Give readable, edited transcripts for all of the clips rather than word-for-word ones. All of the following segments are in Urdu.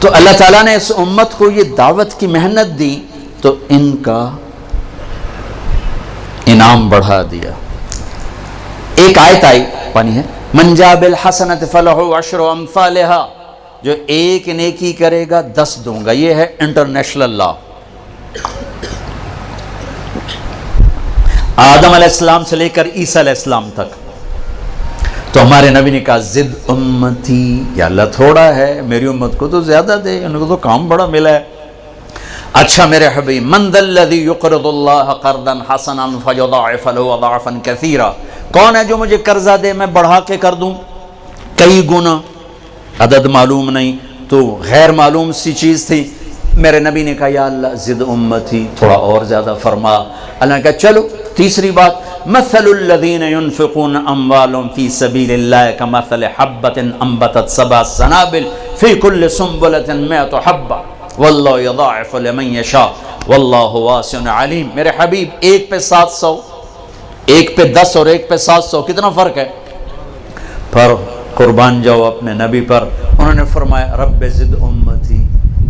تو اللہ تعالیٰ نے اس امت کو یہ دعوت کی محنت دی تو ان کا انعام بڑھا دیا۔ ایک آیت آئی پانی ہے، من جاء بالحسنۃ فلہ عشر امثالھا، جو ایک نیکی کرے گا 10 دوں گا۔ یہ ہے انٹرنیشنل لا۔ آدم علیہ السلام سے لے کر عیسیٰ علیہ السلام تک۔ تو ہمارے نبی نے کہا زد امتی، یا اللہ تھوڑا ہے، میری امت کو تو زیادہ دے، ان کو تو کام بڑا ملا ہے۔ اچھا میرے حبیب، من ذا الذی یقرض اللہ قرضا حسنا فیضاعف له اضعافا کثیرا، کون ہے جو مجھے قرضہ دے میں بڑھا کے کر دوں کئی گنا؟ عدد معلوم نہیں تو غیر معلوم سی چیز تھی۔ میرے نبی نے کہا یا اللہ زد امتی، تھوڑا اور زیادہ فرما۔ اللہ نے کہا چلو تیسری بات، مثل الذین ينفقون اموالهم فی سبیل اللہ کمثل حبۃ انبتت 7 سنابل فی کل سنبلۃ 100 حبۃ واللہ یضاعف لمن یشاء واللہ واسع علیم۔ میرے حبیب ایک پہ 700، ایک پہ 10 اور ایک پہ 700، کتنا فرق ہے؟ پر قربان جاؤ اپنے نبی پر۔ انہوں نے فرمایا رب زد امتی،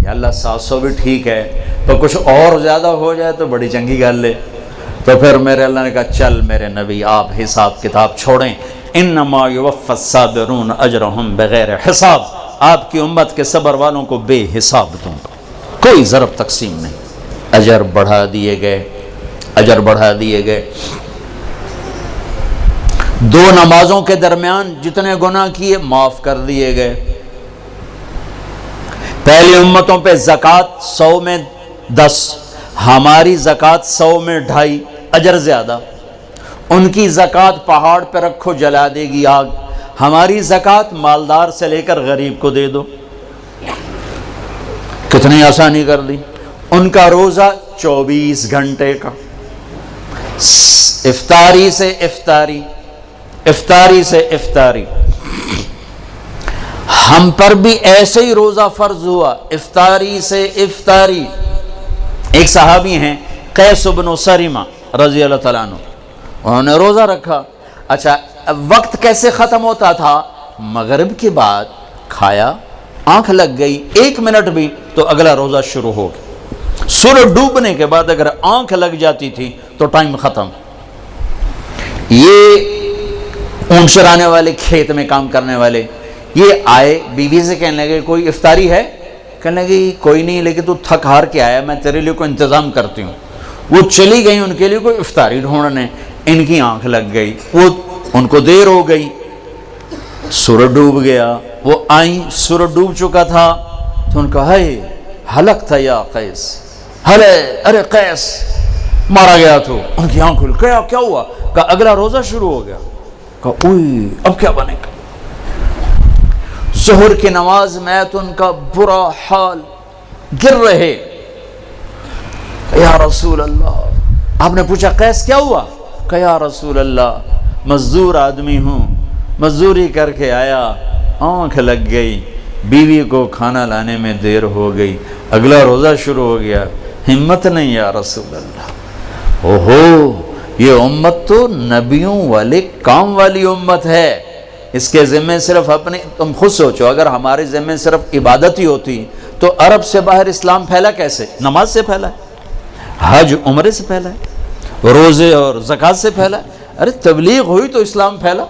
یا اللہ 700 بھی ٹھیک ہے، تو کچھ اور زیادہ ہو جائے تو بڑی چنگی گل ہے۔ تو پھر میرے اللہ نے کہا چل میرے نبی آپ حساب کتاب چھوڑیں، انما یوفی الصابرون اجرہم بغیر حساب، آپ کی امت کے صبر والوں کو بے حساب دوں گا، کوئی ضرب تقسیم نہیں۔ اجر بڑھا دیے گئے، اجر بڑھا دیے گئے۔ 2 نمازوں کے درمیان جتنے گناہ کیے معاف کر دیے گئے۔ پہلی امتوں پہ زکوٰۃ 100 میں 10، ہماری زکوٰۃ 100 میں 2.5، اجر زیادہ۔ ان کی زکوٰۃ پہاڑ پہ رکھو جلا دے گی آگ، ہماری زکوٰۃ مالدار سے لے کر غریب کو دے دو، کتنی آسانی کر دی۔ ان کا روزہ 24 گھنٹے کا، افطاری سے افطاری، افطاری سے افطاری۔ ہم پر بھی ایسے ہی روزہ فرض ہوا، افطاری سے افطاری۔ ایک صحابی ہیں قیس بن سریمہ رضی اللہ تعالیٰ عنہ، انہوں نے روزہ رکھا۔ اچھا وقت کیسے ختم ہوتا تھا؟ مغرب کے بعد کھایا، آنکھ لگ گئی 1 منٹ بھی تو اگلا روزہ شروع ہو گیا۔ سورج ڈوبنے کے بعد اگر آنکھ لگ جاتی تھی تو ٹائم ختم۔ یہ اونٹ چرانے والے، کھیت میں کام کرنے والے، یہ آئے بیوی سے کہنے لگے کوئی افطاری ہے؟ کہنے لگے کوئی نہیں، لیکن تو تھک ہار کے آیا، میں تیرے لیے کوئی انتظام کرتی ہوں۔ وہ چلی گئی ان کے لیے کوئی افطاری ڈھونڈنے، ان کی آنکھ لگ گئی، وہ ان کو دیر ہو گئی، سورج ڈوب گیا۔ وہ آئیں، سورج ڈوب چکا تھا تو ان کا ہے ہلک تھا یا قیس، ہلے ارے قیس مارا گیا تو ان کی آنکھ کھل، کیا ہوا؟ کہا اگلا روزہ شروع ہو گیا۔ کہا اوئی اب کیا بنے گا؟ ظہر کی نماز میں تو ان کا برا حال، گر رہے۔ یا رسول اللہ، آپ نے پوچھا قیس کیا ہوا؟ کہ یا رسول اللہ مزدور آدمی ہوں، مزدوری کر کے آیا، آنکھ لگ گئی، بیوی کو کھانا لانے میں دیر ہو گئی، اگلا روزہ شروع ہو گیا، ہمت نہیں یا رسول اللہ۔ اوہو، یہ امت تو نبیوں والے کام والی امت ہے، اس کے ذمہ صرف اپنے، تم خود سوچو اگر ہمارے ذمہ صرف عبادت ہی ہوتی تو عرب سے باہر اسلام پھیلا کیسے؟ نماز سے پھیلا ہے، حج عمرے سے پھیلا ہے، روزے اور زکوٰۃ سے پھیلا ہے۔ ارے تبلیغ ہوئی تو اسلام پھیلا۔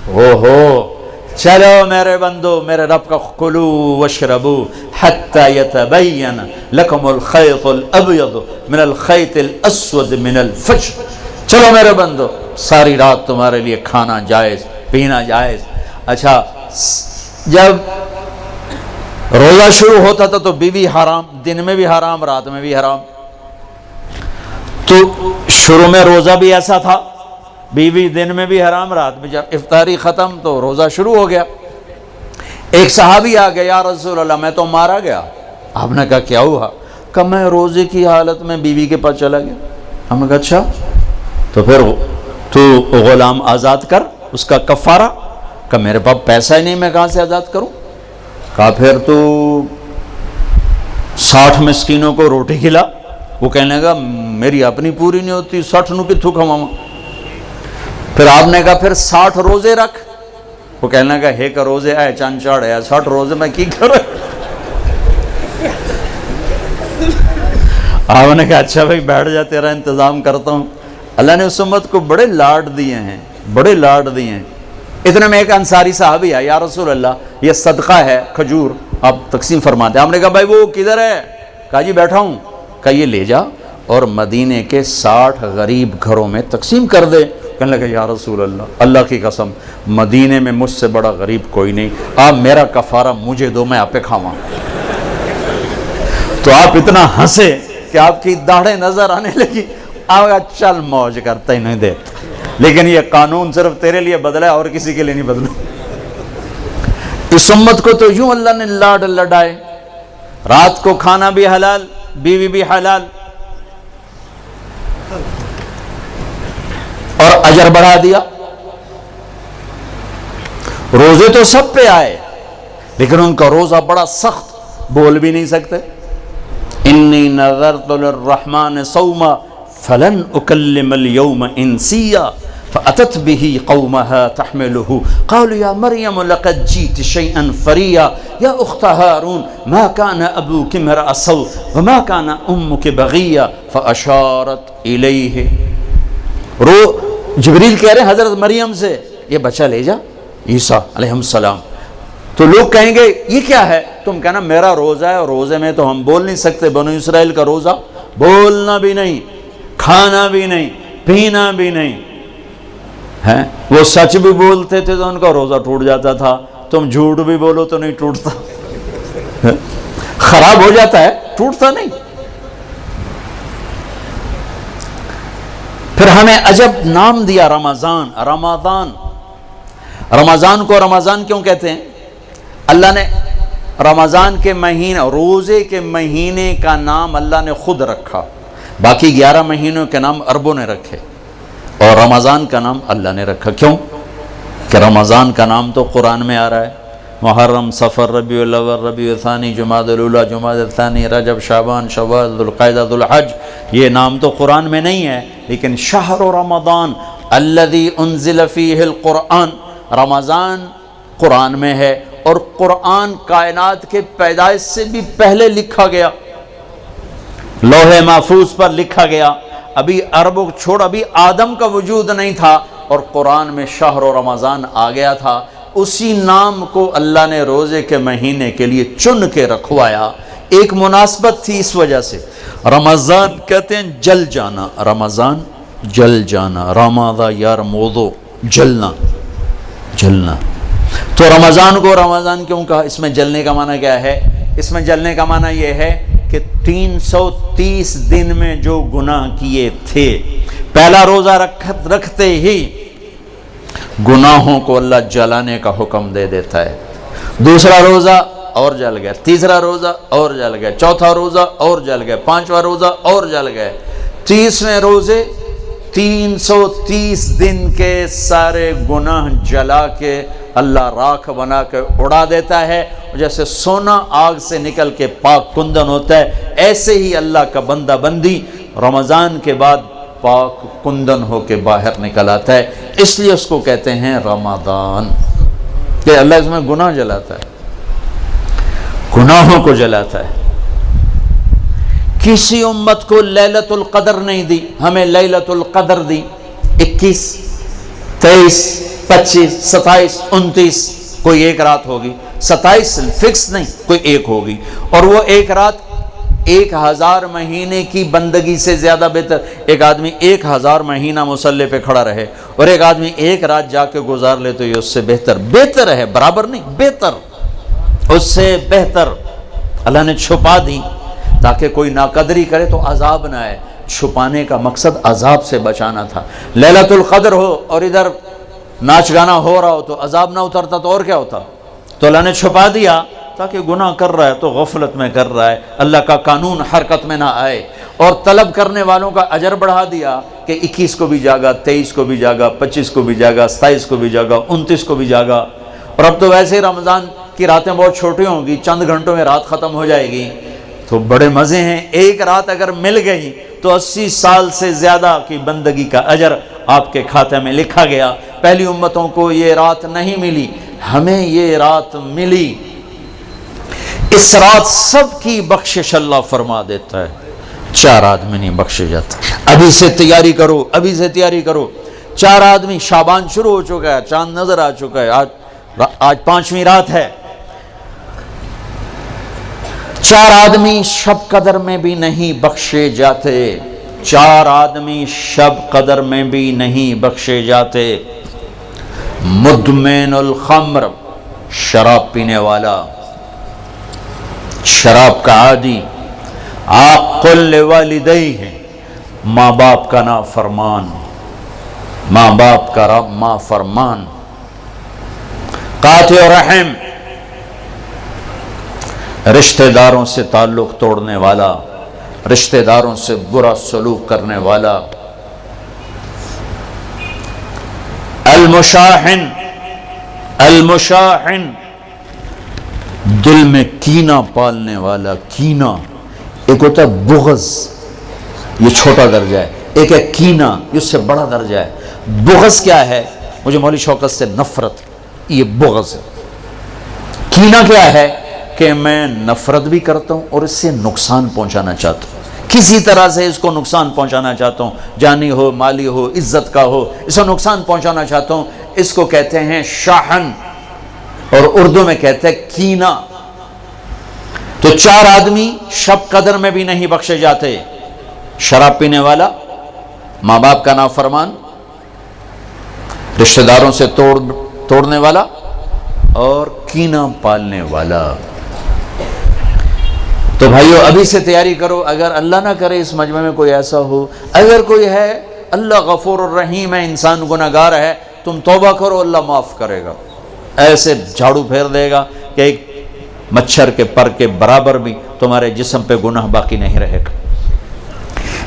اوہو، چلو میرے بندو، میرے رب کا کلو واشربو حتی یتبین لکم الخیط الابیض من الخیط الاسود من الفجر۔ چلو میرے بندو، ساری رات تمہارے لیے کھانا جائز، پینا جائز۔ اچھا جب روزہ شروع ہوتا تھا تو بیوی حرام، دن میں بھی حرام، رات میں بھی حرام۔ تو شروع میں روزہ بھی ایسا تھا، بیوی دن میں بھی حرام، رات میں۔ جب افطاری ختم تو روزہ شروع ہو گیا۔ ایک صحابی آ گیا، یا رسول اللہ میں تو مارا گیا۔ آپ نے کہا کیا ہوا؟ کہ میں روزے کی حالت میں بیوی کے پاس چلا گیا۔ ہم نے کہا اچھا تو پھر تو غلام آزاد کر، اس کا کفارہ۔ کہ میرے پاس پیسہ ہی نہیں، میں کہاں سے آزاد کروں؟ کہا پھر تو 60 مسکینوں کو روٹی کھلا۔ وہ کہنے لگا میری اپنی پوری نہیں ہوتی، 60 نو کتھوں کھواواں؟ پھر آپ نے کہا پھر 60 روزے رکھ۔ وہ کہنے لگا ہے کہ روزے آئے چند چاڑ ہے 60 روزے میں کی کر آپ نے کہا اچھا بھائی بیٹھ جا تیرا انتظام کرتا ہوں. اللہ نے اس امت کو بڑے لاڈ دیے ہیں، بڑے لاڈ دیے ہیں. اتنے میں ایک انصاری صحابی ہے، یا رسول اللہ یہ صدقہ ہے کھجور آپ تقسیم فرماتے ہیں. آپ نے کہا بھائی وہ کدھر ہے؟ کہا جی بیٹھا ہوں. کہا یہ لے جا اور مدینے کے 60 غریب گھروں میں تقسیم کر دے. کہنے لگا یا رسول اللہ اللہ کی قسم مدینے میں مجھ سے بڑا غریب کوئی نہیں، آپ میرا کفارہ مجھے دو، میں آپ پہ کھاواں. تو آپ اتنا ہنسے کہ آپ کی داڑھیں نظر آنے لگی. آپ چل موج کرتا ہی نہیں دے، لیکن یہ قانون صرف تیرے لیے بدلا ہے اور کسی کے لیے نہیں بدلا. اس امت کو تو یوں اللہ نے لاڈ لڈائے، رات کو کھانا بھی حلال، بیوی بھی حلال، اور اجر بڑھا دیا. روزے تو سب پہ آئے لیکن ان کا روزہ بڑا سخت، بول بھی نہیں سکتے. انی نذرت للرحمن صوما فلن اکلم اليوم انسیا فاتت به قومها تحمله قالوا یا مریم لقد جئت شیئا فریا یا اخت ہارون ما كان ابوک امرأ سوء وما كان امک بغیا فاشارت الیہ. جبریل کہہ رہے ہیں حضرت مریم سے یہ بچہ لے جا عیسیٰ علیہ السلام. تو لوگ کہیں گے یہ کیا ہے؟ تم کہنا میرا روزہ ہے اور روزے میں تو ہم بول نہیں سکتے. بنو اسرائیل کا روزہ بولنا بھی نہیں، کھانا بھی نہیں، پینا بھی نہیں ہے. وہ سچ بھی بولتے تھے تو ان کا روزہ ٹوٹ جاتا تھا. تم جھوٹ بھی بولو تو نہیں ٹوٹتا، خراب ہو جاتا ہے، ٹوٹتا نہیں. پھر ہمیں عجب نام دیا رمضان. رمضان کو رمضان کیوں کہتے ہیں؟ اللہ نے رمضان کے مہینے، روزے کے مہینے کا نام اللہ نے خود رکھا. باقی 11 مہینوں کے نام عربوں نے رکھے اور رمضان کا نام اللہ نے رکھا. کیوں؟ کہ رمضان کا نام تو قرآن میں آ رہا ہے. محرم، صفر، ربیع الاول، ربیع الثانی، جمادی الاولیٰ، جمادی الثانی، رجب، شعبان، شوال، ذوالقعدہ، ذوالحج. یہ نام تو قرآن میں نہیں ہے، لیکن شہر رمضان الذی انزل فیہ القرآن، رمضان قرآن میں ہے اور قرآن کائنات کے پیدائش سے بھی پہلے لکھا گیا، لوح محفوظ پر لکھا گیا. ابھی عربوں چھوڑ، ابھی آدم کا وجود نہیں تھا اور قرآن میں شہر رمضان آ گیا تھا. اسی نام کو اللہ نے روزے کے مہینے کے لیے چن کے رکھوایا. ایک مناسبت تھی اس وجہ سے. رمضان کہتے ہیں جل جانا، رمضان جل جانا، رمضان یرمض، جلنا جلنا. تو رمضان کو رمضان کیوں کہا؟ اس میں جلنے کا معنی کیا ہے؟ اس میں جلنے کا معنی یہ ہے کہ 330 دن میں جو گناہ کیے تھے، پہلا روزہ رکھتے ہی گناہوں کو اللہ جلانے کا حکم دے دیتا ہے. دوسرا روزہ اور جل گئے، تیسرا روزہ اور جل گئے، چوتھا روزہ اور جل گئے، پانچواں روزہ اور جل گئے. 30ویں روزے 330 دن کے سارے گناہ جلا کے اللہ راکھ بنا کے اڑا دیتا ہے. جیسے سونا آگ سے نکل کے پاک کندن ہوتا ہے، ایسے ہی اللہ کا بندہ بندی رمضان کے بعد پاک کندن ہو کے باہر نکل آتا ہے. اس لیے اس کو کہتے ہیں رمضان، کہ اللہ اس میں گناہ جلاتا ہے، گناہوں کو جلاتا ہے. کسی امت کو لیلۃ القدر نہیں دی، ہمیں لیلۃ القدر دی. 21، 23، 25، 27، 29 کوئی ایک رات ہوگی. 27 فکس نہیں، کوئی ایک ہوگی. اور وہ ایک رات 1000 مہینے کی بندگی سے زیادہ بہتر. ایک آدمی 1000 مہینہ مصلی پہ کھڑا رہے اور ایک آدمی ایک رات جا کے گزار لے تو یہ اس سے بہتر ہے، برابر نہیں، بہتر، اس سے بہتر. اللہ نے چھپا دی تاکہ کوئی ناقدری کرے تو عذاب نہ آئے. چھپانے کا مقصد عذاب سے بچانا تھا. لیلۃ القدر ہو اور ادھر ناچ گانا ہو رہا ہو تو عذاب نہ اترتا تو اور کیا ہوتا؟ تو اللہ نے چھپا دیا تاکہ گناہ کر رہا ہے تو غفلت میں کر رہا ہے، اللہ کا قانون حرکت میں نہ آئے. اور طلب کرنے والوں کا اجر بڑھا دیا کہ 21 کو بھی جاگا، 23 کو بھی جاگا، 25 کو بھی جاگا، 27 کو بھی جاگا، 29 کو بھی جاگا. اور اب تو ویسے ہی رمضان کی راتیں بہت چھوٹی ہوں گی، چند گھنٹوں میں رات ختم ہو جائے گی تو بڑے مزے ہیں. ایک رات اگر مل گئی تو 80 سال سے زیادہ کی بندگی کا اجر آپ کے کھاتے میں لکھا گیا. پہلی امتوں کو یہ رات نہیں ملی، ہمیں یہ رات ملی، اس رات سب کی بخشش اللہ فرما دیتا ہے، 4 آدمی نہیں بخشے جاتے۔ ابھی سے تیاری کرو، ابھی سے تیاری کرو۔ 4 آدمی، شعبان شروع ہو چکا ہے، چاند نظر آ چکا ہے، آج 5ویں رات ہے۔ 4 آدمی شب قدر میں بھی نہیں بخشے جاتے، 4 آدمی شب قدر میں بھی نہیں بخشے جاتے۔ مدمن الخمر، شراب پینے والا، شراب کا عادی، عاق لوالدیہ، ماں باپ کا نافرمان، ماں باپ کا نافرمان، قاطع رحم، رشتہ داروں سے تعلق توڑنے والا، رشتہ داروں سے برا سلوک کرنے والا، المشاحن، المشاحن، دل میں کینہ پالنے والا، کینہ۔ ایک ہوتا ہے بغض، یہ چھوٹا درجہ ہے، ایک ہے کینہ، یہ اس سے بڑا درجہ ہے۔ بغض کیا ہے؟ مجھے مولی شوکت سے نفرت، یہ بغض ہے۔ کینہ کیا ہے؟ کہ میں نفرت بھی کرتا ہوں اور اس سے نقصان پہنچانا چاہتا ہوں، کسی طرح سے اس کو نقصان پہنچانا چاہتا ہوں، جانی ہو، مالی ہو، عزت کا ہو، اس کو نقصان پہنچانا چاہتا ہوں۔ اس کو کہتے ہیں شاحن، اور اردو میں کہتے ہیں کینہ۔ تو 4 آدمی شب قدر میں بھی نہیں بخشے جاتے، شراب پینے والا، ماں باپ کا نافرمان، رشتہ داروں سے توڑنے والا، اور کینہ پالنے والا۔ تو بھائیو ابھی سے تیاری کرو، اگر اللہ نہ کرے اس مجمع میں کوئی ایسا ہو، اگر کوئی ہے، اللہ غفور الرحیم ہے، انسان گناہگار ہے، تم توبہ کرو، اللہ معاف کرے گا، ایسے جھاڑو پھیر دے گا کہ ایک مچھر کے پر کے برابر بھی تمہارے جسم پہ گناہ باقی نہیں رہے گا۔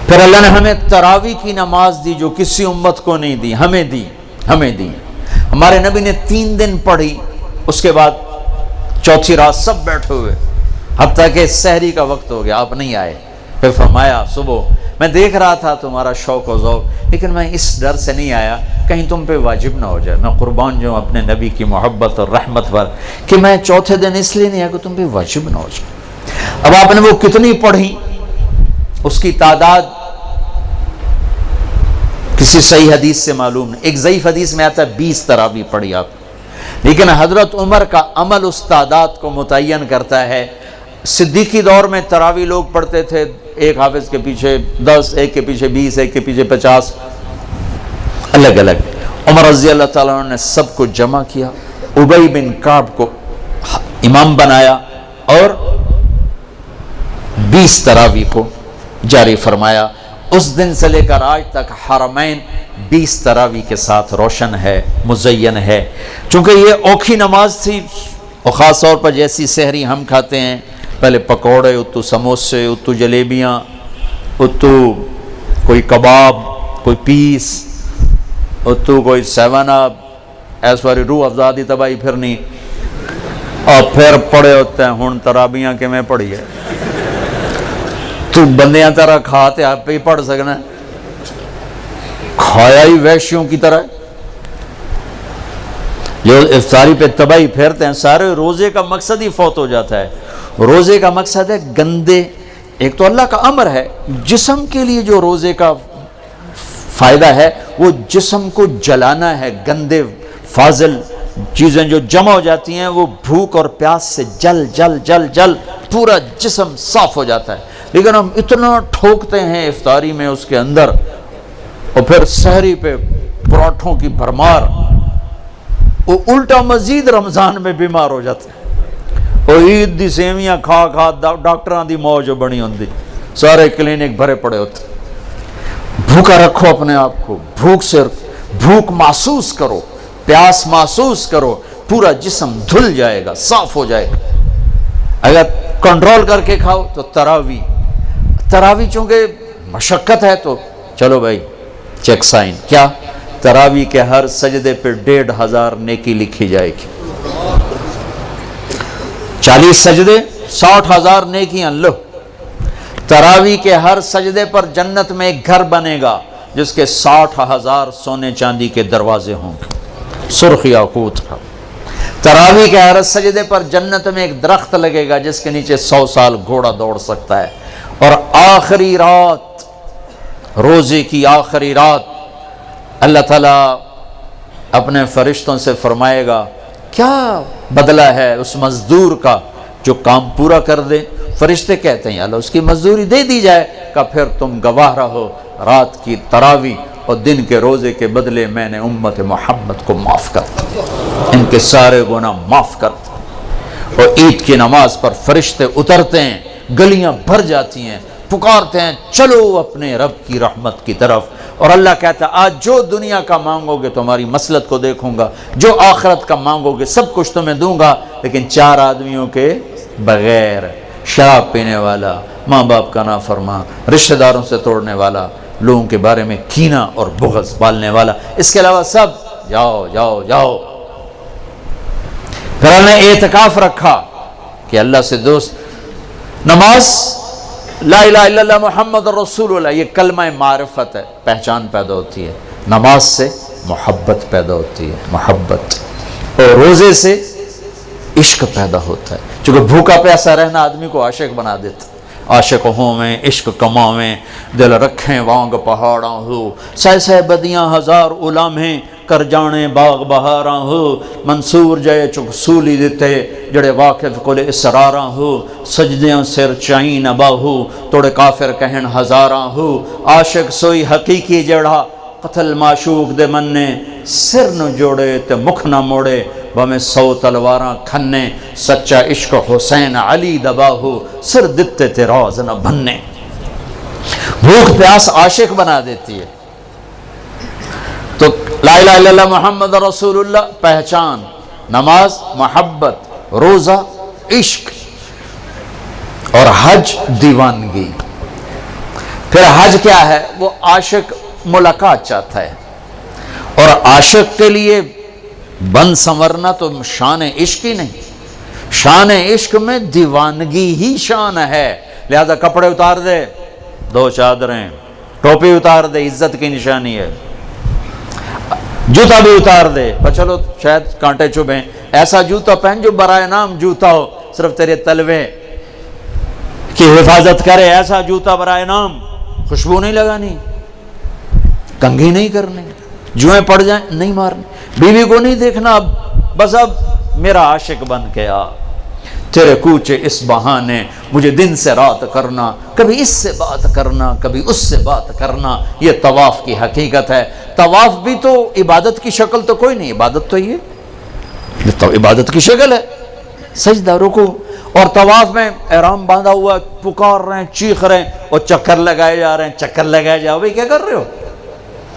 پھر اللہ نے ہمیں تراویح کی نماز دی جو کسی امت کو نہیں دی، ہمیں دی، ہمیں دی۔ ہمارے نبی نے 3 دن پڑھی، اس کے بعد چوتھی رات سب بیٹھے ہوئے، حتیٰ کہ سحری کا وقت ہو گیا، آپ نہیں آئے۔ پھر فرمایا صبح میں دیکھ رہا تھا تمہارا شوق و ذوق، لیکن میں اس ڈر سے نہیں آیا کہیں تم پہ واجب نہ ہو جائے۔ میں قربان جو اپنے نبی کی محبت اور رحمت پر کہ میں چوتھے دن اس لیے نہیں آیا کہ تم پہ واجب نہ ہو جائے۔ اب آپ نے وہ کتنی پڑھی، اس کی تعداد کسی صحیح حدیث سے معلوم نہیں، ایک ضعیف حدیث میں آتا ہے 20 تراویح پڑھی آپ، لیکن حضرت عمر کا عمل اس تعداد کو متعین کرتا ہے۔ صدیقی دور میں تراویح لوگ پڑھتے تھے، ایک حافظ کے پیچھے 10، ایک کے پیچھے 20، ایک کے پیچھے 50، الگ الگ۔ عمر رضی اللہ تعالیٰ عنہ نے سب کو جمع کیا، ابی بن کعب کو امام بنایا اور 20 تراویح کو جاری فرمایا۔ اس دن سے لے کر آج تک حرمین 20 تراویح کے ساتھ روشن ہے، مزین ہے، چونکہ یہ اوکھی نماز تھی، اور خاص طور پر جیسی سحری ہم کھاتے ہیں، پہلے پکوڑے، اتو سموسے، اتو جلیبیاں، اتو کوئی کباب، کوئی پیس، اتو کوئی 7 اپ، ایس والی روح افزادی تباہی پھرنی، اور پھر پڑے ہوتے ہیں ہن ترابیاں کہ میں پڑھی ہے، تو بندیاں طرح کھاتے آپ پہ ہی پڑھ سکنا ہے، کھایا ہی ویشیوں کی طرح۔ جو افطاری پہ تباہی پھیرتے ہیں، سارے روزے کا مقصد ہی فوت ہو جاتا ہے۔ روزے کا مقصد ہے گندے، ایک تو اللہ کا امر ہے، جسم کے لیے جو روزے کا فائدہ ہے وہ جسم کو جلانا ہے، گندے فاضل چیزیں جو جمع ہو جاتی ہیں وہ بھوک اور پیاس سے جل جل جل جل پورا جسم صاف ہو جاتا ہے، لیکن ہم اتنا ٹھوکتے ہیں افطاری میں اس کے اندر، اور پھر سحری پہ پراٹھوں کی بھرمار، وہ الٹا مزید رمضان میں بیمار ہو جاتے ہیں۔ اور عید دی سیویاں کھا کھا ڈاکٹراں دی موج بنی ہوندی، سارے کلینک بھرے پڑے ہوتے۔ بھوکا رکھو اپنے آپ کو، بھوک محسوس کرو، پیاس محسوس کرو، پورا جسم دھل جائے گا، صاف ہو جائے گا۔ اگر کنٹرول کر کے کھاؤ تو تراویح چونکہ مشقت ہے، تو چلو بھائی چیک سائن کیا، تراویح کے ہر سجدے پہ 1500 نیکی لکھی جائے گی، 40 سجدے 60,000 نیکیاں لو۔ تراویح کے ہر سجدے پر جنت میں ایک گھر بنے گا جس کے 60,000 سونے چاندی کے دروازے ہوں گے، سرخ یاقوت کا۔ تراویح کے ہر سجدے پر جنت میں ایک درخت لگے گا جس کے نیچے 100 سال گھوڑا دوڑ سکتا ہے. اور آخری رات، روزے کی آخری رات، اللہ تعالیٰ اپنے فرشتوں سے فرمائے گا کیا بدلہ ہے اس مزدور کا جو کام پورا کر دے. فرشتے کہتے ہیں یا اللہ اس کی مزدوری دے دی جائے. کہ پھر تم گواہ رہو رات کی تراویح اور دن کے روزے کے بدلے میں نے امت محمد کو معاف کر دیا، ان کے سارے گناہ معاف کر دیا. اور عید کی نماز پر فرشتے اترتے ہیں، گلیاں بھر جاتی ہیں، پکارتے ہیں چلو اپنے رب کی رحمت کی طرف. اور اللہ کہتا ہے آج جو دنیا کا مانگو گے تمہاری مسلط کو دیکھوں گا، جو آخرت کا مانگو گے سب کچھ تمہیں دوں گا، لیکن 4 آدمیوں کے بغیر: شراب پینے والا، ماں باپ کا نافرمان، رشتہ داروں سے توڑنے والا، لوگوں کے بارے میں کینہ اور بغض پالنے والا. اس کے علاوہ سب جاؤ جاؤ جاؤ. پھر ہم نے اعتکاف رکھا کہ اللہ سے دوست. نماز، لا الہ الا اللہ محمد رسول اللہ، یہ کلمہ معرفت ہے، پہچان پیدا ہوتی ہے. نماز سے محبت پیدا ہوتی ہے، محبت. اور روزے سے عشق پیدا ہوتا ہے، چونکہ بھوکا پیاسا رہنا آدمی کو عاشق بنا دیتا. عاشق ہوں میں عشق کماویں، دل رکھیں وانگ پہاڑاں ہو، سہ سہ بدیاں ہزار علامیں کر جانے باغ بہاراں ہو. منصور جائے چک سولی دیتے جڑے واقف کل اسراراں ہو. سجدیاں سر چائیں نباہو توڑے کافر کہن ہزاراں ہو. عاشق سوئی حقیقی جڑا قتل معشوق دے مننے، سر نہ جوڑے تے مکھ نہ موڑے بمیں 100 تلواراں کھنے. سچا عشق حسین علی دباہو سر دتے تے راز نہ بننے. بھوک پیاس عاشق بنا دیتی ہے. تو لا الہ الا اللہ محمد رسول اللہ پہچان، نماز محبت، روزہ عشق، اور حج دیوانگی. پھر حج کیا ہے؟ وہ عاشق ملاقات چاہتا ہے، اور عاشق کے لیے بن سنورنا تو شان عشق ہی نہیں، شان عشق میں دیوانگی ہی شان ہے. لہذا کپڑے اتار دے، 2 چادریں، ٹوپی اتار دے، عزت کی نشانی ہے. جوتا بھی اتار دے، پر چلو شاید کانٹے چبھیں، ایسا جوتا پہن جو برائے نام جوتا ہو، صرف تیرے تلوے کی حفاظت کرے. ایسا جوتا برائے نام، خوشبو نہیں لگانی، کنگھی نہیں کرنی، جوئیں پڑ جائیں نہیں مارنی، بیوی کو نہیں دیکھنا. بس اب میرا عاشق بن کے آ، تیرے کوچے اس بہانے مجھے دن سے رات کرنا، کبھی اس سے بات کرنا کبھی اس سے بات کرنا. یہ طواف کی حقیقت ہے. طواف بھی تو عبادت کی شکل تو کوئی نہیں، عبادت تو یہ تو عبادت کی شکل ہے. سجدہ، رکوع، اور طواف میں احرام باندھا ہوا، پکار رہے ہیں، چیخ رہے ہیں، اور چکر لگائے جا رہے ہیں. چکر لگائے جاؤ بھائی، کیا کر رہے ہو؟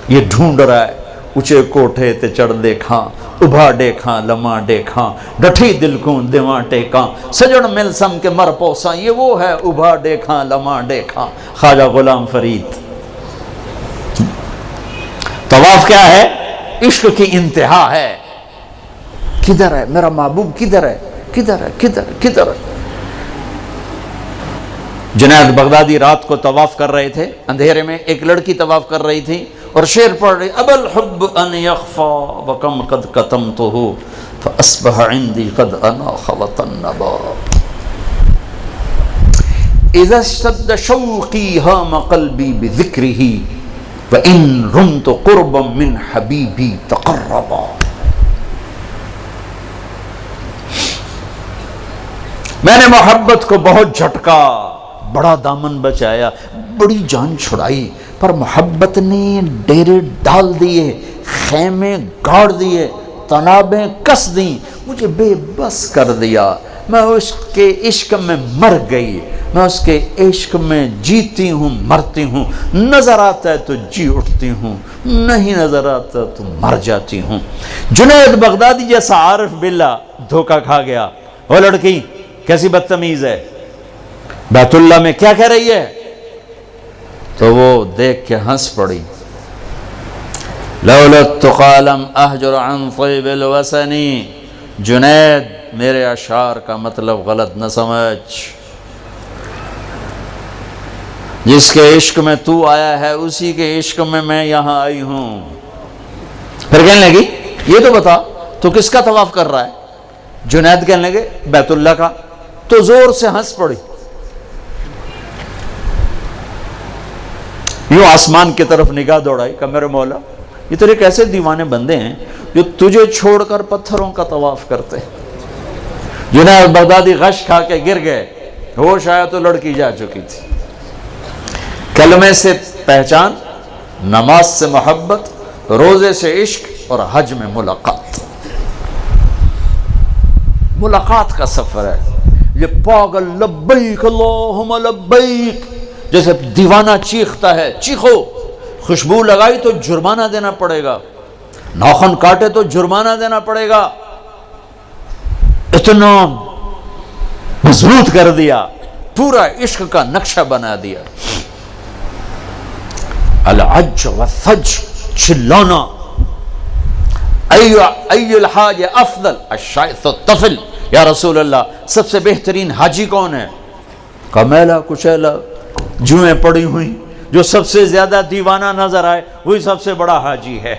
یہ ڈھونڈ رہا ہے. اچھے کوٹھے تے چڑھ دیکھاں، ابھا دیکھاں لمحہ دیکھاں، ڈٹھی دل کو دیواں ٹیکاں، سجن مل سم کے مر پوساں. یہ وہ ہے ابھا دیکھاں لمحہ دیکھاں، خواجہ غلام فرید. طواف کیا ہے؟ عشق کی انتہا ہے. کدھر ہے میرا محبوب؟ کدھر ہے؟ کدھر ہے؟ کدھر ہے؟ کدھر ہے؟ جنید بغدادی رات کو طواف کر رہے تھے، اندھیرے میں ایک لڑکی طواف کر رہی تھی اور شعر پڑھ رہی: ابا الحب ان یخفا وکم قد کتمتہ فاصبح عندی قد اناخ وطنبا اذا اشتد شوقی ہام قلبی بذکرہ وان رمت قربا من حبیبی تقربا. میں نے محبت کو بہت جھٹکا، بڑا دامن بچایا، بڑی جان چھڑائی، پر محبت نے ڈیرے ڈال دیے، خیمے گاڑ دیے، تنابیں کس دیں، مجھے بے بس کر دیا. میں اس کے عشق میں مر گئی، میں اس کے عشق میں جیتی ہوں مرتی ہوں. نظر آتا ہے تو جی اٹھتی ہوں، نہیں نظر آتا تو مر جاتی ہوں. جنید بغدادی جیسا عارف باللہ دھوکہ کھا گیا. وہ لڑکی کیسی بدتمیز ہے، بیت اللہ میں کیا کہہ رہی ہے؟ تو وہ دیکھ کے ہنس پڑی. لولا التقى لم احجر عن طيب الوسن. جنید میرے اشعار کا مطلب غلط نہ سمجھ، جس کے عشق میں تو آیا ہے اسی کے عشق میں یہاں آئی ہوں. پھر کہنے لگی یہ تو بتا تو کس کا طواف کر رہا ہے؟ جنید کہنے لگے بیت اللہ کا، تو زور سے ہنس پڑی، یوں آسمان کی طرف نگاہ دوڑائی کہ میرے مولا یہ تیرے کیسے دیوانے بندے ہیں جو تجھے چھوڑ کر پتھروں کا طواف کرتے ہیں۔ جنید بغدادی غش کھا کے گر گئے، ہوش آیا تو لڑکی جا چکی تھی۔ کلمے سے پہچان، نماز سے محبت، روزے سے عشق اور حج میں ملاقات۔ ملاقات کا سفر ہے یہ پاگل لبیک اللہم لبیک جیسے دیوانہ چیختا ہے، چیخو۔ خوشبو لگائی تو جرمانہ دینا پڑے گا، ناخن کاٹے تو جرمانہ دینا پڑے گا، اتنا مضبوط کر دیا، پورا عشق کا نقشہ بنا دیا۔ العج والثج، چلانا، ای الحاج افضل الشائث الطفل، یا رسول اللہ سب سے بہترین حاجی کون ہے؟ کمیلا کچیلا جوئیں پڑی ہوئی، جو سب سے زیادہ دیوانہ نظر آئے وہی سب سے بڑا حاجی ہے۔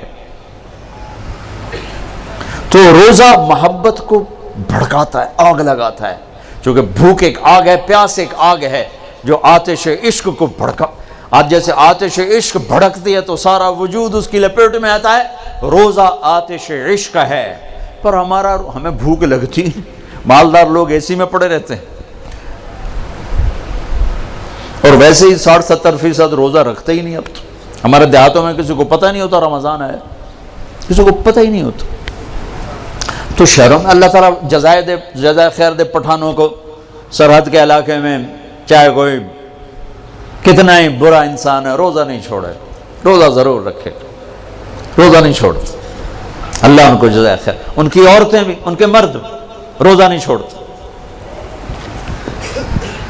تو روزہ محبت کو بھڑکاتا ہے، آگ لگاتا ہے، چونکہ بھوک ایک آگ ہے، پیاس ایک آگ ہے جو آتش عشق کو بھڑکا۔ آج جیسے آتش عشق بھڑکتی ہے تو سارا وجود اس کی لپیٹ میں آتا ہے، روزہ آتش عشق ہے۔ پر ہمیں بھوک لگتی، مالدار لوگ اے سی میں پڑے رہتے ہیں، اور ویسے ہی 60-70% روزہ رکھتے ہی نہیں۔ اب تو ہمارے دیہاتوں میں کسی کو پتہ نہیں ہوتا رمضان ہے، کسی کو پتہ ہی نہیں ہوتا۔ تو شہروں میں اللہ تعالیٰ جزائے خیر دے پٹھانوں کو، سرحد کے علاقے میں چاہے کوئی کتنا ہی برا انسان ہے، روزہ نہیں چھوڑے، روزہ ضرور رکھے، روزہ نہیں چھوڑتے، اللہ ان کو جزائے خیر۔ ان کی عورتیں بھی، ان کے مرد بھی روزہ نہیں چھوڑتے۔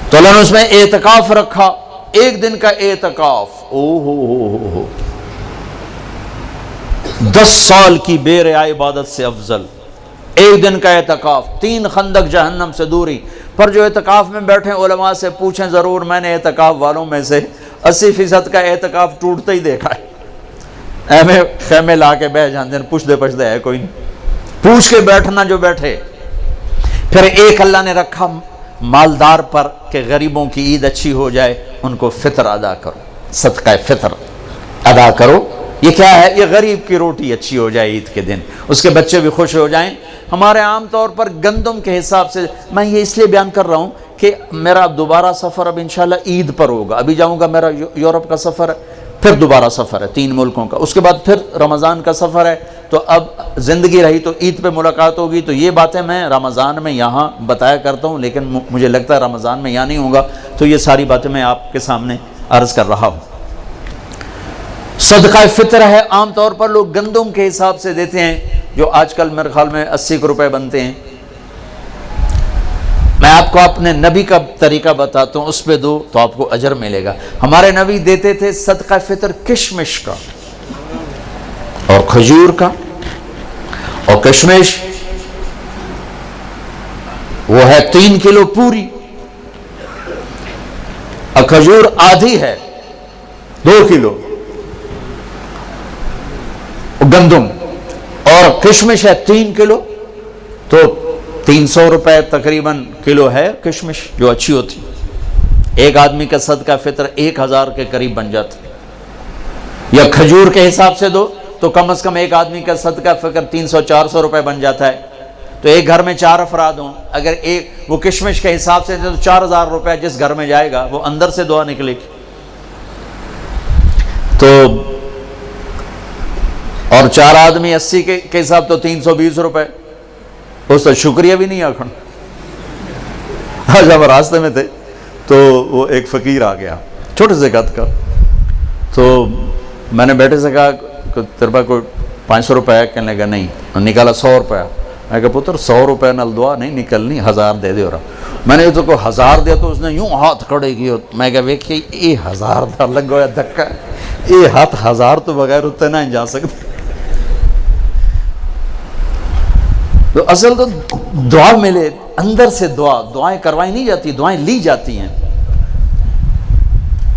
تو اللہ نے اس میں اعتکاف رکھا، ایک دن کا اعتکاف، 10 سال کی بے ریا عبادت سے افضل ایک دن کا اعتکاف، 3 خندق جہنم سے دوری۔ پر جو اعتکاف میں بیٹھے علماء سے پوچھیں ضرور، میں نے اعتکاف والوں میں سے 80% کا اعتکاف ٹوٹتا ہی دیکھا ہے، ایمیں خیمے لا کے بیٹھ جاندے، پوچھ دے ہے کوئی نہیں، پوچھ کے بیٹھنا جو بیٹھے۔ پھر ایک اللہ نے رکھا مالدار پر کہ غریبوں کی عید اچھی ہو جائے، ان کو فطر ادا کرو، صدقہ فطر ادا کرو۔ یہ کیا ہے؟ یہ غریب کی روٹی اچھی ہو جائے عید کے دن، اس کے بچے بھی خوش ہو جائیں۔ ہمارے عام طور پر گندم کے حساب سے، میں یہ اس لیے بیان کر رہا ہوں کہ میرا دوبارہ سفر اب انشاءاللہ عید پر ہوگا، ابھی جاؤں گا، میرا یورپ کا سفر ہے، پھر دوبارہ سفر ہے 3 ملکوں کا، اس کے بعد پھر رمضان کا سفر ہے۔ تو اب زندگی رہی تو عید پہ ملاقات ہوگی، تو یہ باتیں میں رمضان میں یہاں بتایا کرتا ہوں، لیکن مجھے لگتا ہے رمضان میں یہاں نہیں ہوگا، تو یہ ساری باتیں میں آپ کے سامنے عرض کر رہا ہوں۔ صدقہ فطر ہے، عام طور پر لوگ گندم کے حساب سے دیتے ہیں، جو آج کل میرے خیال میں 80 روپے بنتے ہیں۔ میں آپ کو اپنے نبی کا طریقہ بتاتا ہوں، اس پہ دو تو آپ کو اجر ملے گا۔ ہمارے نبی دیتے تھے صدقہ فطر کشمش کا اور کھجور کا، اور کشمش وہ ہے 3 کلو پوری، اور کھجور آدھی ہے 2 کلو گندم، اور کشمش ہے 3 کلو، تو 300 روپے تقریباً کلو ہے کشمش، جو اچھی ہوتی۔ ایک آدمی کا صدقہ فطر 1000 کے قریب بن جاتا، یا کھجور کے حساب سے دو تو کم از کم ایک آدمی کا صدقہ فطر 300-400 روپے بن جاتا ہے۔ تو ایک گھر میں 4 افراد ہوں، اگر ایک وہ کشمش کے حساب سے دے تو 4000 روپے جس گھر میں جائے گا وہ اندر سے دعا نکلے گی۔ تو اور 4 آدمی 80 کے حساب تو 320 روپے، اس تو شکریہ بھی نہیں آکھن۔ آج ہم راستے میں تھے تو وہ ایک فقیر آ گیا چھوٹے سے قد کا، تو میں نے بیٹے سے کہا کہ تیرے پاس کوئی 500 روپے ہے؟ کہنے لگا نہیں، نکالا 100 روپے۔ میں کہا پتر 100 روپے نال دعا نہیں نکلنی، 1000 دے دے۔ اور میں نے تو کو 1000 دیا تو اس نے یوں ہاتھ کھڑے کیے، میں کہا ویکھے یہ 1000 دا لگا ہوا دھکا، یہ ہاتھ 1000 تو بغیر اتنے نہ جا سکتے۔ تو اصل تو دعا ملے، اندر سے دعائیں کروائی نہیں جاتی، دعائیں لی جاتی ہیں۔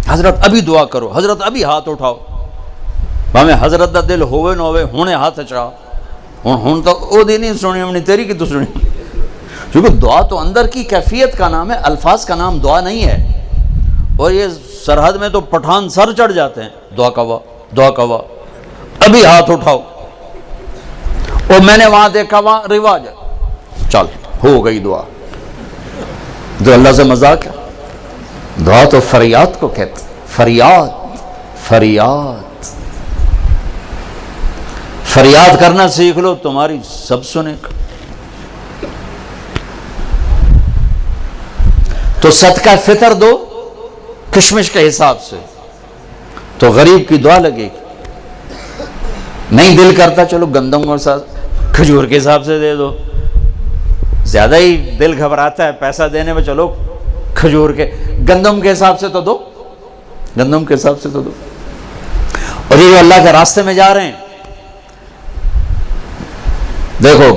حضرت ابھی دعا کرو، حضرت ابھی ہاتھ اٹھاؤ، ہمیں حضرت دا دل ہوئے نہ ہوئے ہونے ہاتھ چاہ، ہوں تو او دی نہیں سنی، ہم نے تیری کی تو سنی، کیونکہ دعا تو اندر کی کیفیت کا نام ہے، الفاظ کا نام دعا نہیں ہے. اور یہ سرحد میں تو پٹھان سر چڑھ جاتے ہیں، دعا کوا دعا کوا، ابھی ہاتھ اٹھاؤ. اور میں نے وہاں دیکھا وہاں رواج ہے، چل ہو گئی دعا. جو اللہ سے مذاق ہے. دعا تو فریاد کو کہتے، فریاد فریاد فریاد کرنا سیکھ لو، تمہاری سب سنے گا. تو صدقہ فطر دو کشمش کے حساب سے، تو غریب کی دعا لگے گی. نہیں دل کرتا چلو گندم اور ساتھ کھجور کے حساب سے دے دو. زیادہ ہی دل گھبراتا ہے پیسہ دینے میں، چلو کھجور کے گندم کے حساب سے تو دو، گندم کے حساب سے تو دو. اور یہ جو اللہ کے راستے میں جا رہے ہیں، دیکھو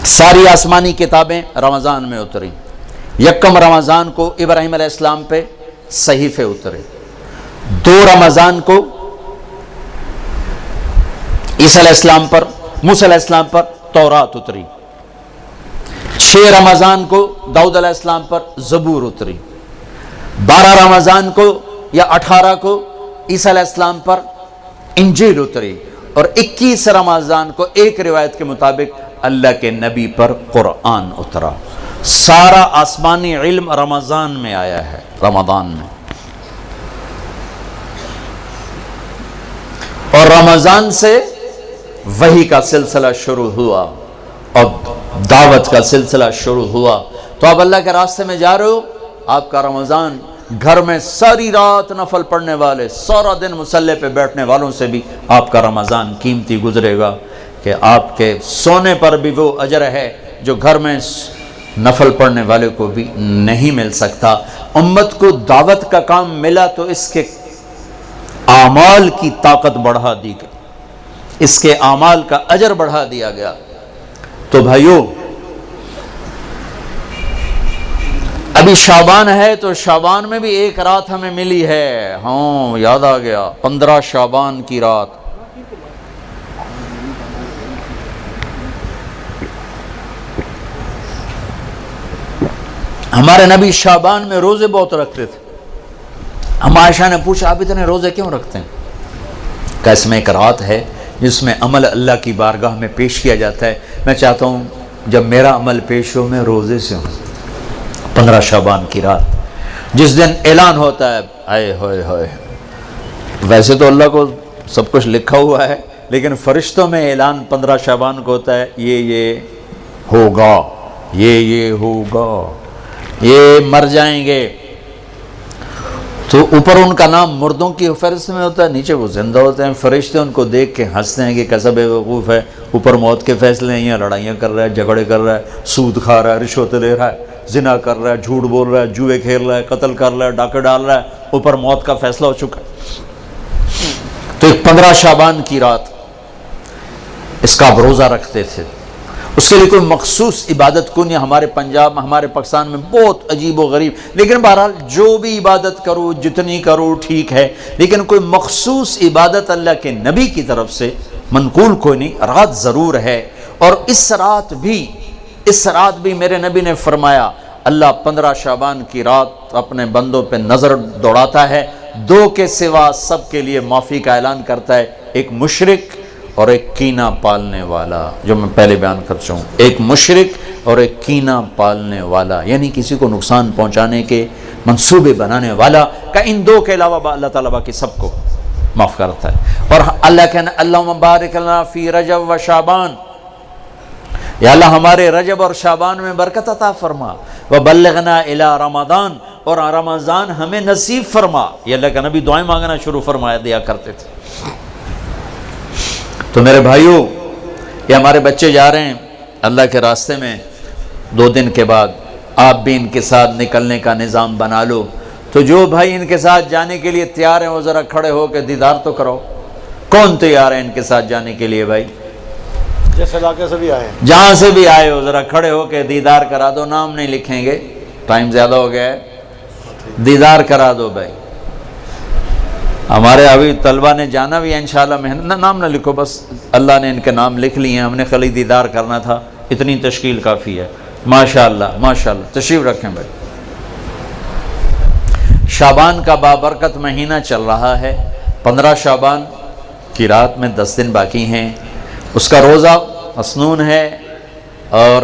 ساری آسمانی کتابیں رمضان میں اتری. یکم رمضان کو ابراہیم علیہ السلام پہ صحیفے اترے، 2 رمضان کو عیسیٰ علیہ السلام پر، موسیٰ علیہ السلام پر تورات اتری، 6 رمضان کو داؤد علیہ السلام پر زبور اتری، 12 رمضان کو یا 18 کو عیسیٰ علیہ السلام پر انجیل اتری، اور 21 رمضان کو ایک روایت کے مطابق اللہ کے نبی پر قرآن اترا. سارا آسمانی علم رمضان میں آیا ہے، رمضان میں. اور رمضان سے وحی کا سلسلہ شروع ہوا اور دعوت کا سلسلہ شروع ہوا. تو آپ اللہ کے راستے میں جا رہے ہو، آپ کا رمضان گھر میں ساری رات نفل پڑھنے والے، سارا دن مصلی پہ بیٹھنے والوں سے بھی آپ کا رمضان قیمتی گزرے گا، کہ آپ کے سونے پر بھی وہ اجر ہے جو گھر میں نفل پڑھنے والے کو بھی نہیں مل سکتا. امت کو دعوت کا کام ملا تو اس کے اعمال کی طاقت بڑھا دی گئی، اس کے اعمال کا اجر بڑھا دیا گیا. تو بھائیو ابھی شعبان ہے، تو شعبان میں بھی ایک رات ہمیں ملی ہے. ہاں یاد آ گیا، 15 شعبان کی رات. ہمارے نبی شعبان میں روزے بہت رکھتے تھے. ہم عائشہ نے پوچھا آپ اتنے روزے کیوں رکھتے ہیں؟ کہ اس میں ایک رات ہے جس میں عمل اللہ کی بارگاہ میں پیش کیا جاتا ہے. میں چاہتا ہوں جب میرا عمل پیش ہو میں روزے سے ہوں. 15 شعبان کی رات جس دن اعلان ہوتا ہے، آئے ہوئے ہوئے، ویسے تو اللہ کو سب کچھ لکھا ہوا ہے، لیکن فرشتوں میں اعلان 15 شعبان کو ہوتا ہے، یہ ہوگا، یہ ہوگا، یہ مر جائیں گے. تو اوپر ان کا نام مردوں کی فہرست میں ہوتا ہے، نیچے وہ زندہ ہوتے ہیں. فرشتے ان کو دیکھ کے ہنستے ہیں کہ کیسا بے وقوف ہے، اوپر موت کے فیصلے ہیں، لڑائیاں کر رہا ہے، جھگڑے کر رہا ہے، سود کھا رہا ہے، رشوت لے رہا ہے، زنا کر رہا ہے، جھوٹ بول رہا ہے، جوئے کھیل رہا ہے، قتل کر رہا ہے، ڈاکے ڈال رہا ہے، اوپر موت کا فیصلہ ہو چکا ہے. تو ایک 15 شعبان کی رات اس کا آپ روزہ رکھتے تھے. اس کے لیے کوئی مخصوص عبادت کنیا ہمارے پنجاب، ہمارے پاکستان میں بہت عجیب و غریب، لیکن بہرحال جو بھی عبادت کرو جتنی کرو ٹھیک ہے، لیکن کوئی مخصوص عبادت اللہ کے نبی کی طرف سے منقول کوئی نہیں. رات ضرور ہے، اور اس رات بھی میرے نبی نے فرمایا اللہ 15 شعبان کی رات اپنے بندوں پہ نظر دوڑاتا ہے، 2 کے سوا سب کے لیے معافی کا اعلان کرتا ہے، ایک مشرک اور ایک کینہ پالنے والا، جو میں پہلے بیان کر چکا ہوں. ایک مشرک اور ایک کینہ پالنے والا، یعنی کسی کو نقصان پہنچانے کے منصوبے بنانے والا، کہ ان 2 کے علاوہ اللہ تعالیٰ باقی سب کو معاف کرتا ہے. اور اللہ کہنا اللہم بارک لنا فی رجب و شعبان، یا اللہ ہمارے رجب اور شعبان میں برکت عطا فرما، وبلغنا الی رمضان، اور رمضان ہمیں نصیب فرما. یہ اللہ کا نبی دعائیں مانگنا شروع فرمایا دیا کرتے تھے. تو میرے بھائیوں، یہ ہمارے بچے جا رہے ہیں اللہ کے راستے میں، 2 دن کے بعد آپ بھی ان کے ساتھ نکلنے کا نظام بنا لو. تو جو بھائی ان کے ساتھ جانے کے لیے تیار ہیں وہ ذرا کھڑے ہو کے دیدار تو کرو. کون تیار ہے ان کے ساتھ جانے کے لیے بھائی؟ جس علاقے سے بھی آئے ہیں، جہاں سے بھی آئے ہو ذرا کھڑے ہو کے دیدار کرا دو. نام نہیں لکھیں گے، ٹائم زیادہ ہو گیا ہے، دیدار کرا دو بھائی. ہمارے ابھی طلبہ نے جانا بھی ہے انشاءاللہ. نام نہ لکھو، بس اللہ نے ان کے نام لکھ لیے ہیں، ہم نے خالی دیدار کرنا تھا، اتنی تشکیل کافی ہے. ماشاءاللہ ماشاءاللہ. تشریف رکھیں بھائی. شعبان کا بابرکت مہینہ چل رہا ہے. 15 شعبان کی رات میں 10 دن باقی ہیں. اس کا روزہ مسنون ہے اور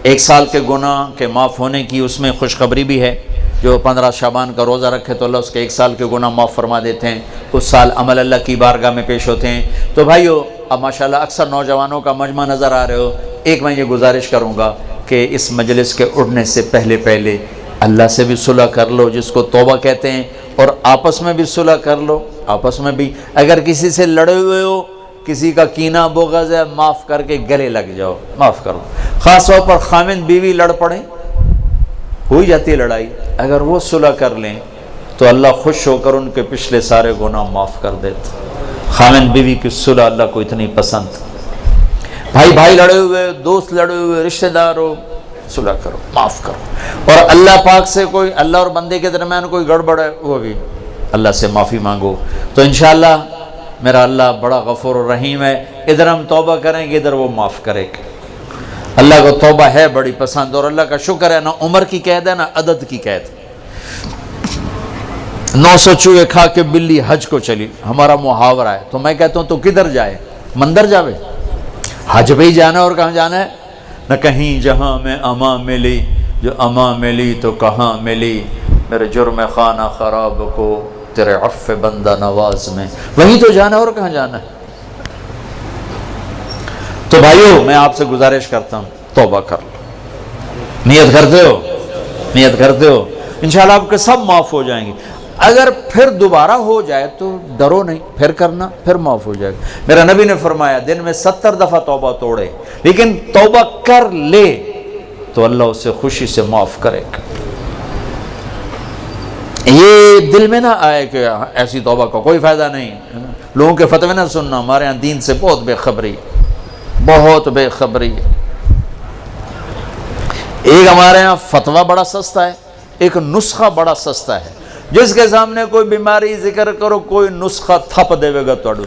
1 سال کے گناہ کے معاف ہونے کی اس میں خوشخبری بھی ہے. جو 15 شعبان کا روزہ رکھے تو اللہ اس کے 1 سال کے گناہ معاف فرما دیتے ہیں. اس سال عمل اللہ کی بارگاہ میں پیش ہوتے ہیں. تو بھائیو اب ماشاءاللہ اکثر نوجوانوں کا مجمع نظر آ رہے ہو. ایک میں یہ گزارش کروں گا کہ اس مجلس کے اٹھنے سے پہلے اللہ سے بھی صلح کر لو جس کو توبہ کہتے ہیں, اور آپس میں بھی صلح کر لو. آپس میں بھی اگر کسی سے لڑے ہوئے ہو, کسی کا کینہ بغض ہے, معاف کر کے گلے لگ جاؤ, معاف کرو. خاص طور پر خاوند بیوی لڑ پڑیں, ہو ہی جاتی ہے لڑائی, اگر وہ صلح کر لیں تو اللہ خوش ہو کر ان کے پچھلے سارے گناہ معاف کر دیتے. خاوند بیوی کی صلح اللہ کو اتنی پسند. بھائی لڑے ہوئے, دوست لڑے ہوئے, رشتہ دار ہو, صلح کرو, معاف کرو. اور اللہ پاک سے کوئی اللہ اور بندے کے درمیان کوئی گڑبڑ ہے وہ بھی اللہ سے معافی مانگو. تو انشاءاللہ میرا اللہ بڑا غفور و رحیم ہے. ادھر ہم توبہ کریں گے, ادھر وہ معاف کرے گا. اللہ کو توبہ ہے بڑی پسند, اور اللہ کا شکر ہے نہ عمر کی قید ہے نہ عدد کی قید. 900 چوہے کھا کے بلی حج کو چلی, ہمارا محاورہ ہے. تو میں کہتا ہوں تو کدھر جائے, مندر جاوے, حج پہ ہی جانا اور کہاں جانا ہے. نہ کہیں جہاں میں اما ملی, جو اما ملی تو کہاں ملی, میرے جرم خانہ خراب کو تیرے عفو بندہ نواز میں, وہیں تو جانا اور کہاں جانا ہے. تو بھائیو میں آپ سے گزارش کرتا ہوں توبہ کر لو. نیت کرتے ہو انشاءاللہ آپ کے سب معاف ہو جائیں گے. اگر پھر دوبارہ ہو جائے تو ڈرو نہیں, پھر کرنا, پھر معاف ہو جائے گا. میرا نبی نے فرمایا دن میں 70 دفعہ توبہ توڑے, لیکن توبہ کر لے تو اللہ اسے خوشی سے معاف کرے گا. یہ دل میں نہ آئے کہ ایسی توبہ کا کوئی فائدہ نہیں. لوگوں کے فتوے نہ سننا, ہمارے ہاں دین سے بہت بے خبری ہے. ایک ہمارے ہاں فتویٰ بڑا سستا ہے, ایک نسخہ بڑا سستا ہے. جس کے سامنے کوئی بیماری ذکر کرو کوئی نسخہ تھپ دے گا توڑو,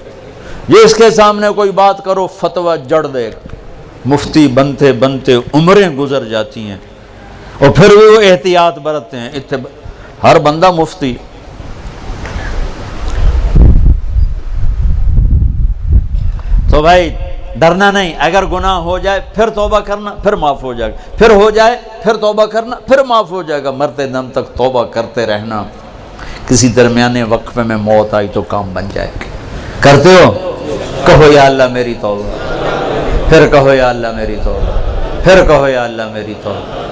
جس کے سامنے کوئی بات کرو فتویٰ جڑ دے گا. مفتی بنتے بنتے عمریں گزر جاتی ہیں اور پھر بھی وہ احتیاط برتتے ہیں. ہر بندہ مفتی. تو بھائی ڈرنا نہیں, اگر گناہ ہو جائے پھر توبہ کرنا, پھر معاف ہو جائے گا. پھر ہو جائے پھر توبہ کرنا, پھر معاف ہو جائے گا. مرتے دم تک توبہ کرتے رہنا. کسی درمیانے وقفے میں موت آئی تو کام بن جائے گا. کرتے ہو, کہو یا اللہ میری توبہ, پھر کہو یا اللہ میری توبہ, پھر کہو یا اللہ میری توبہ.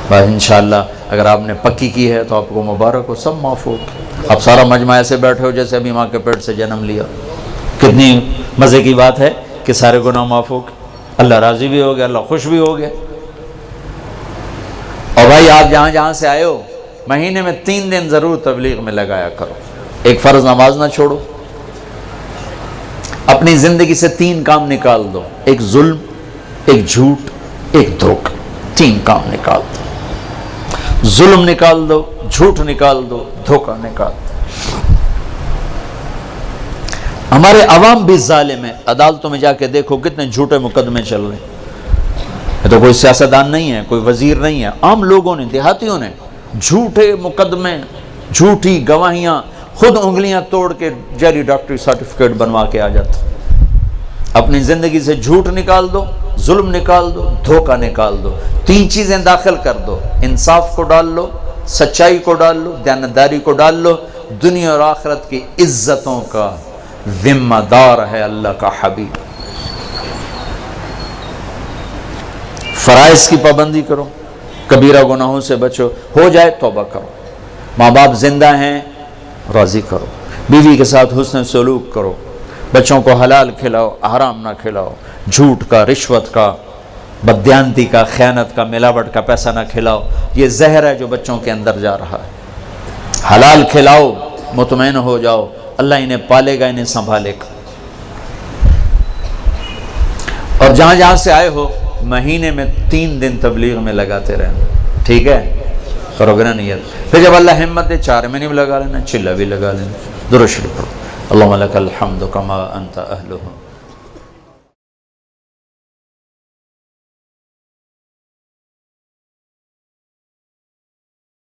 بس انشاءاللہ اگر آپ نے پکی کی ہے تو آپ کو مبارک ہو, سب معاف ہو. آپ سارا مجمع ایسے بیٹھے ہو جیسے ابھی ماں کے پیٹ سے جنم لیا. کتنی مزے کی بات ہے کہ سارے گناہ معاف ہو گئے, اللہ راضی بھی ہو گیا, اللہ خوش بھی ہو گیا. اور بھائی آپ جہاں سے آئے ہو مہینے میں 3 دن ضرور تبلیغ میں لگایا کرو. ایک فرض نماز نہ چھوڑو. اپنی زندگی سے 3 کام نکال دو, ایک ظلم, ایک جھوٹ, ایک دھوکہ. 3 کام نکال دو. ظلم نکال دو, جھوٹ نکال دو, دھوکہ نکال دو. ہمارے عوام بھی ظالم ہیں. عدالتوں میں جا کے دیکھو کتنے جھوٹے مقدمے چل رہے ہیں. یہ تو کوئی سیاستدان نہیں ہے, کوئی وزیر نہیں ہے, عام لوگوں نے, دیہاتیوں نے جھوٹے مقدمے, جھوٹی گواہیاں, خود انگلیاں توڑ کے جعلی ڈاکٹری سرٹیفکیٹ بنوا کے آ جاتا. اپنی زندگی سے جھوٹ نکال دو, ظلم نکال دو, دھوکہ نکال دو. 3 چیزیں داخل کر دو. انصاف کو ڈال لو, سچائی کو ڈال لو, دیانتداری کو ڈال لو. دنیا اور آخرت کی عزتوں کا ذمہ دار ہے اللہ کا حبیب. فرائض کی پابندی کرو, کبیرہ گناہوں سے بچو, ہو جائے توبہ کرو. ماں باپ زندہ ہیں راضی کرو, بیوی کے ساتھ حسن سلوک کرو, بچوں کو حلال کھلاؤ, حرام نہ کھلاؤ. جھوٹ کا, رشوت کا, بددیانتی کا, خیانت کا, ملاوٹ کا پیسہ نہ کھلاؤ. یہ زہر ہے جو بچوں کے اندر جا رہا ہے. حلال کھلاؤ, مطمئن ہو جاؤ, اللہ انہیں پالے گا, انہیں سنبھالے گا. اور جہاں سے آئے ہو مہینے میں 3 دن تبلیغ میں لگاتے رہنا. ٹھیک ہے, کرو گے نا نیت. پھر جب اللہ ہمت دے 4 مہینے بھی لگا لینا, چلہ بھی لگا لینا. درود شریف پڑھو. اللہم لک الحمد کما انت اہلہ